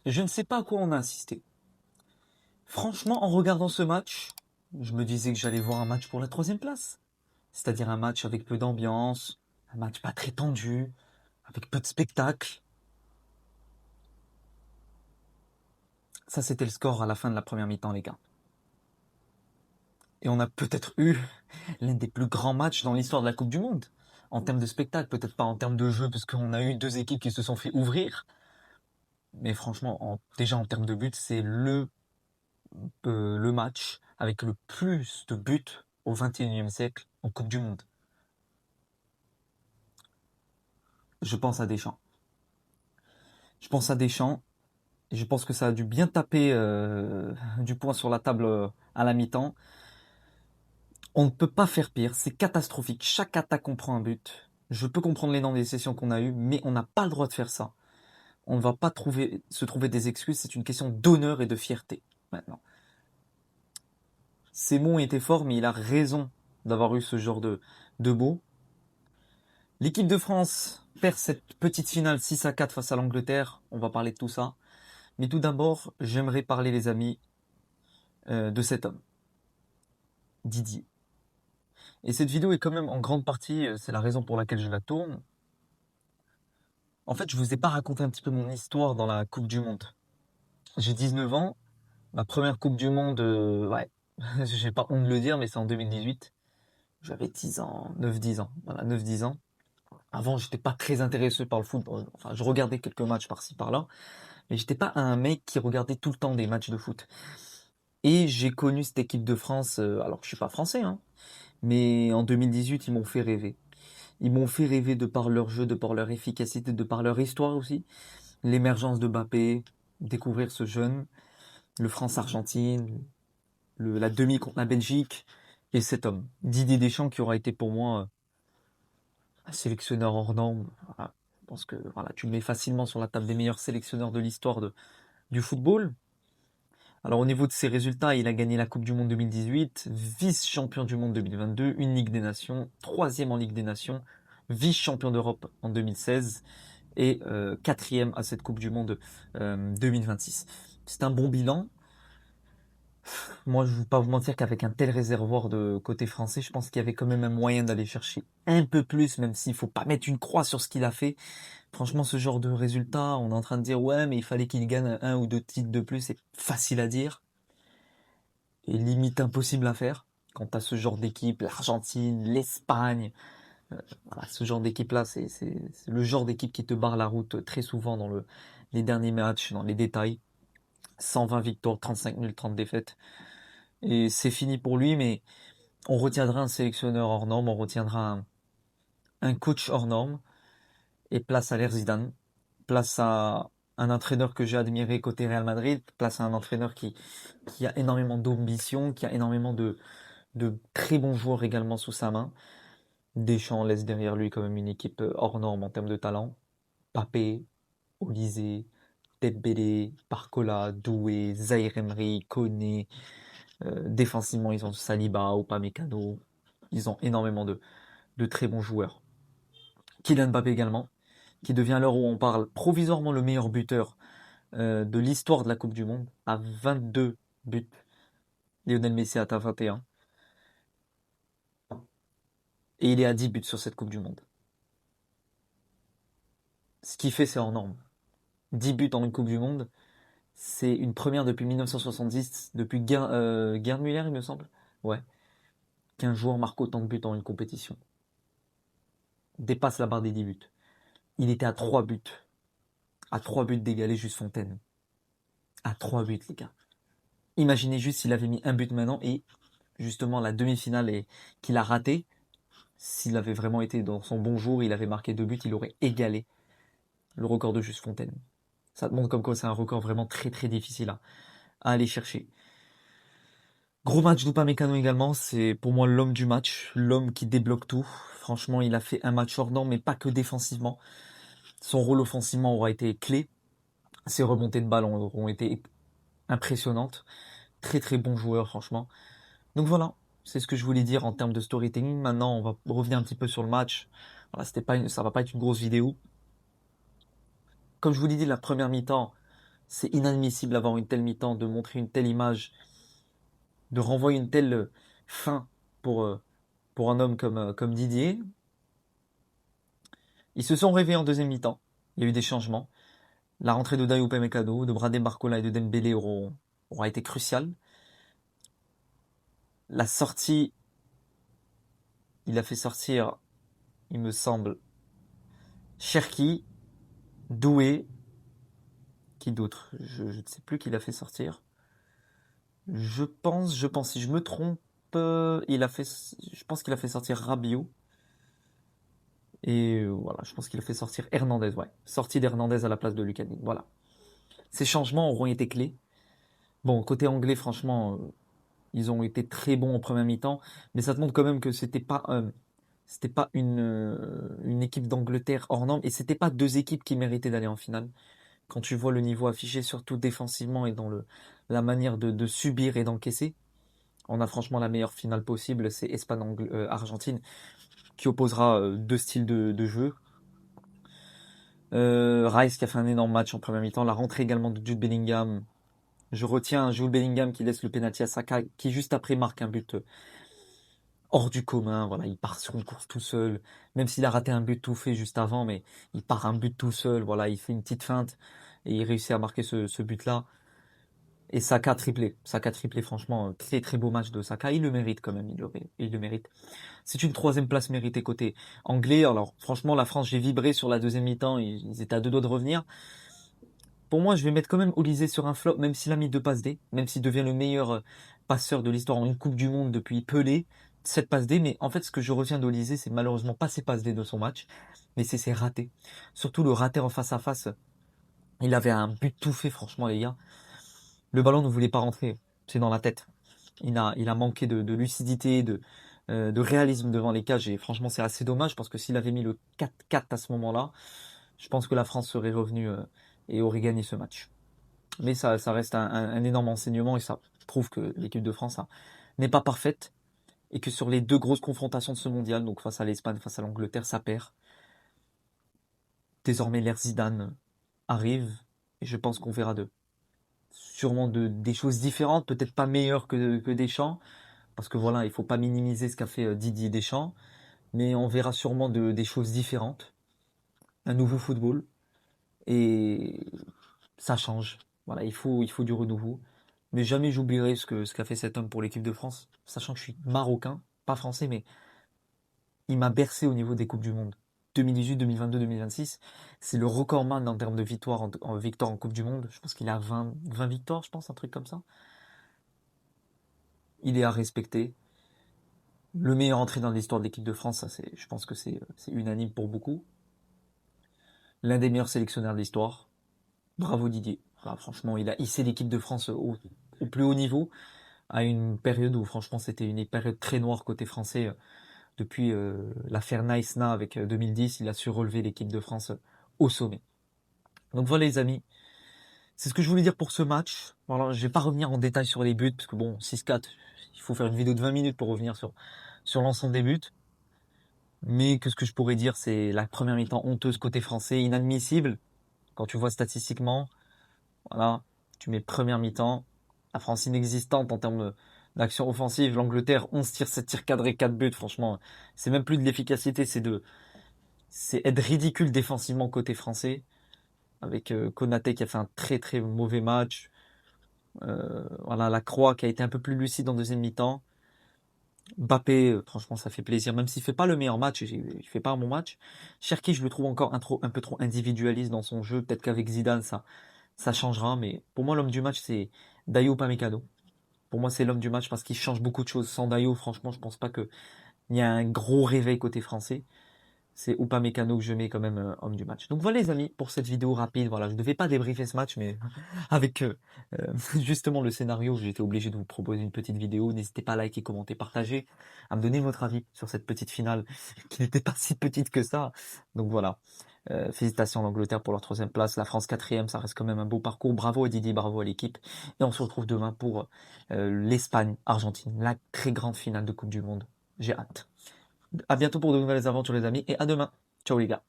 Je ne sais pas à quoi on a assisté. Franchement, en regardant ce match, je me disais que j'allais voir un match pour la troisième place. C'est-à-dire un match avec peu d'ambiance, un match pas très tendu, avec peu de spectacle. Ça, c'était le score à la fin de la première mi-temps, les gars. Et on a peut-être eu l'un des plus grands matchs dans l'histoire de la Coupe du Monde. En termes de spectacle, peut-être pas en termes de jeu, parce qu'on a eu deux équipes qui se sont fait ouvrir. Mais franchement, déjà en termes de but, c'est le match avec le plus de buts au XXIe siècle en Coupe du Monde. Je pense à Deschamps. Je pense à Deschamps et je pense que ça a dû bien taper du poing sur la table à la mi-temps. On ne peut pas faire pire, c'est catastrophique. Chaque attaque, on prend un but. Je peux comprendre les noms des sessions qu'on a eues, mais on n'a pas le droit de faire ça. On ne va pas se trouver des excuses, c'est une question d'honneur et de fierté. Maintenant, ces mots étaient forts, mais il a raison d'avoir eu ce genre de mots. L'équipe de France perd cette petite finale 6-4 face à l'Angleterre. On va parler de tout ça. Mais tout d'abord, j'aimerais parler, les amis, de cet homme, Didier. Et cette vidéo est quand même en grande partie, c'est la raison pour laquelle je la tourne. En fait, je vous ai pas raconté un petit peu mon histoire dans la Coupe du Monde. J'ai 19 ans. Ma première Coupe du Monde, ouais, j'ai pas honte de le dire, mais c'est en 2018. J'avais 10 ans, 9-10 ans. Voilà, 9-10 ans. Avant, j'étais pas très intéressé par le football. Enfin, je regardais quelques matchs par-ci par-là. Mais j'étais pas un mec qui regardait tout le temps des matchs de foot. Et j'ai connu cette équipe de France, alors que je suis pas français, hein, mais en 2018, ils m'ont fait rêver. Ils m'ont fait rêver de par leur jeu, de par leur efficacité, de par leur histoire aussi. L'émergence de Mbappé, découvrir ce jeune, le France-Argentine, la demi contre la Belgique, et cet homme, Didier Deschamps, qui aura été pour moi un sélectionneur hors norme. Voilà. Je pense que voilà, tu le mets facilement sur la table des meilleurs sélectionneurs de l'histoire du football. Alors au niveau de ses résultats, il a gagné la Coupe du Monde 2018, vice-champion du monde 2022, une Ligue des Nations, troisième en Ligue des Nations, vice-champion d'Europe en 2016 et quatrième à cette Coupe du Monde 2026. C'est un bon bilan. Moi, je ne vais pas vous mentir qu'avec un tel réservoir de côté français, je pense qu'il y avait quand même un moyen d'aller chercher un peu plus, même s'il ne faut pas mettre une croix sur ce qu'il a fait. Franchement, ce genre de résultat, on est en train de dire ouais, mais il fallait qu'il gagne un ou deux titres de plus, c'est facile à dire et limite impossible à faire. Quant à ce genre d'équipe, l'Argentine, l'Espagne, voilà, ce genre d'équipe-là, c'est le genre d'équipe qui te barre la route très souvent dans les derniers matchs, dans les détails. 120 victoires, 35 nuls, 30 défaites. Et c'est fini pour lui, mais on retiendra un sélectionneur hors norme, on retiendra un coach hors norme, et place à l'ère Zidane, place à un entraîneur que j'ai admiré côté Real Madrid, place à un entraîneur qui a énormément d'ambition, qui a énormément de très bons joueurs également sous sa main. Deschamps laisse derrière lui quand même une équipe hors norme en termes de talent. Papé, Olysée, Dembélé, Barcola, Doué, Zaïre Emery, Koné. Défensivement, ils ont Saliba, Upamecano. Ils ont énormément de très bons joueurs. Kylian Mbappé également, qui devient à l'heure où on parle provisoirement le meilleur buteur de l'histoire de la Coupe du Monde, à 22 buts. Lionel Messi est à 21. Et il est à 10 buts sur cette Coupe du Monde. Ce qu'il fait, c'est hors norme. 10 buts en une Coupe du Monde, c'est une première depuis 1970, depuis Gerd Müller, il me semble. Ouais, qu'un joueur marque autant de buts en une compétition. Dépasse la barre des 10 buts. Il était à 3 buts. À 3 buts d'égaler juste Fontaine. À 3 buts, les gars. Imaginez juste s'il avait mis un but maintenant et justement la demi-finale qu'il a raté. S'il avait vraiment été dans son bon jour, il avait marqué 2 buts, il aurait égalé le record de Juste Fontaine. Ça te montre comme quoi c'est un record vraiment très très difficile à aller chercher. Gros match d'Upamecano également, c'est pour moi l'homme du match, l'homme qui débloque tout. Franchement, il a fait un match hors norme, mais pas que défensivement. Son rôle offensivement aura été clé. Ses remontées de ballon auront été impressionnantes. Très très bon joueur, franchement. Donc voilà, c'est ce que je voulais dire en termes de storytelling. Maintenant, on va revenir un petit peu sur le match. Voilà, ça va pas être une grosse vidéo. Comme je vous l'ai dit, la première mi-temps, C'est inadmissible d'avoir une telle mi-temps, de montrer une telle image, de renvoyer une telle fin pour un homme comme Didier. Ils se sont réveillés en deuxième mi-temps. Il y a eu des changements. La rentrée de Dayot Upamecano, de Bradé Barcola et de Dembélé aura été cruciale. La sortie, il a fait sortir, il me semble, Cherki, Doué, qui d'autre? Je ne sais plus qui l'a fait sortir. Je pense, si je me trompe, je pense qu'il a fait sortir Rabiot. Et voilà, je pense qu'il a fait sortir Hernandez, ouais. Sortie d'Hernandez à la place de Lucani. Voilà. Ces changements auront été clés. Bon, côté anglais, franchement, ils ont été très bons en première mi-temps, mais ça te montre quand même que c'était pas une équipe d'Angleterre hors norme, et c'était pas deux équipes qui méritaient d'aller en finale. Quand tu vois le niveau affiché, surtout défensivement et dans la manière de subir et d'encaisser, on a franchement la meilleure finale possible, c'est Espagne-Argentine, qui opposera deux styles de jeu. Rice qui a fait un énorme match en première mi-temps, la rentrée également de Jude Bellingham. Je retiens Jude Bellingham qui laisse le penalty à Saka, qui juste après marque un but hors du commun. Voilà, il part sur une course tout seul, même s'il a raté un but tout fait juste avant, mais il part un but tout seul. Voilà, il fait une petite feinte et il réussit à marquer ce but-là. Et Saka triplé. Saka triplé, franchement, très très beau match de Saka. Il le mérite quand même, il le mérite. C'est une troisième place méritée côté anglais. Alors franchement, la France, j'ai vibré sur la deuxième mi-temps. Ils étaient à deux doigts de revenir. Pour moi, je vais mettre quand même Olysée sur un flop, même s'il a mis 2 passes D, même s'il devient le meilleur passeur de l'histoire en une Coupe du Monde depuis Pelé, 7 passes D. Mais en fait, ce que je retiens d'Olysée, c'est malheureusement pas ses passes D de son match, mais c'est ses ratés. Surtout le raté en face à face. Il avait un but tout fait, franchement, les gars. Le ballon ne voulait pas rentrer. C'est dans la tête. Il a manqué de lucidité, de réalisme devant les cages. Et franchement, c'est assez dommage parce que s'il avait mis le 4-4 à ce moment-là, je pense que la France serait revenue et aurait gagné ce match. Mais ça reste un énorme enseignement et ça prouve que l'équipe de France n'est pas parfaite et que sur les deux grosses confrontations de ce mondial, donc face à l'Espagne, face à l'Angleterre, ça perd. Désormais, l'ère Zidane arrive et je pense qu'on verra sûrement des choses différentes, peut-être pas meilleures que Deschamps, parce que voilà, il faut pas minimiser ce qu'a fait Didier Deschamps, mais on verra sûrement des choses différentes, un nouveau football et ça change. Voilà, il faut du renouveau. Mais jamais j'oublierai ce qu'a fait cet homme pour l'équipe de France, sachant que je suis marocain, pas français, mais il m'a bercé au niveau des Coupes du Monde. 2018, 2022, 2026, c'est le recordman en termes de victoires en victoire en Coupe du Monde. Je pense qu'il a 20 victoires, je pense, un truc comme ça. Il est à respecter. Le meilleur entrée dans l'histoire de l'équipe de France, ça, je pense que c'est unanime pour beaucoup. L'un des meilleurs sélectionneurs de l'histoire. Bravo Didier. Voilà, franchement, il a hissé l'équipe de France au plus haut niveau, à une période où franchement c'était une période très noire côté français. Depuis l'affaire Nice-Na avec 2010, il a su relever l'équipe de France au sommet. Donc voilà les amis, c'est ce que je voulais dire pour ce match. Voilà, je vais pas revenir en détail sur les buts, parce que bon, 6-4, il faut faire une vidéo de 20 minutes pour revenir sur l'ensemble des buts. Mais que ce que je pourrais dire, c'est la première mi-temps honteuse côté français, inadmissible. Quand tu vois statistiquement, voilà, tu mets première mi-temps, la France inexistante en termes d'action offensive, l'Angleterre 11 tirs, 7 tirs cadrés, 4 buts, franchement, c'est même plus de l'efficacité, c'est être ridicule défensivement côté français, avec Konaté qui a fait un très très mauvais match, voilà, la Croix qui a été un peu plus lucide en deuxième mi-temps, Mbappé, franchement ça fait plaisir, même s'il fait pas le meilleur match, il fait pas un bon match. Cherki, je le trouve encore un peu trop individualiste dans son jeu, peut-être qu'avec Zidane ça changera, mais pour moi l'homme du match c'est Dayot Upamecano. Pour moi c'est l'homme du match parce qu'il change beaucoup de choses. Sans Dayot, franchement je pense pas qu'il y a un gros réveil côté français. C'est Upamecano que je mets quand même homme du match. Donc voilà les amis, pour cette vidéo rapide, voilà, je ne devais pas débriefer ce match, mais avec justement le scénario, j'ai été obligé de vous proposer une petite vidéo. N'hésitez pas à liker, commenter, partager, à me donner votre avis sur cette petite finale qui n'était pas si petite que ça. Donc voilà, félicitations à l'Angleterre pour leur troisième place, la France quatrième, ça reste quand même un beau parcours. Bravo à Didier, bravo à l'équipe. Et on se retrouve demain pour l'Espagne-Argentine, la très grande finale de Coupe du Monde. J'ai hâte. À bientôt pour de nouvelles aventures les amis et à demain. Ciao les gars.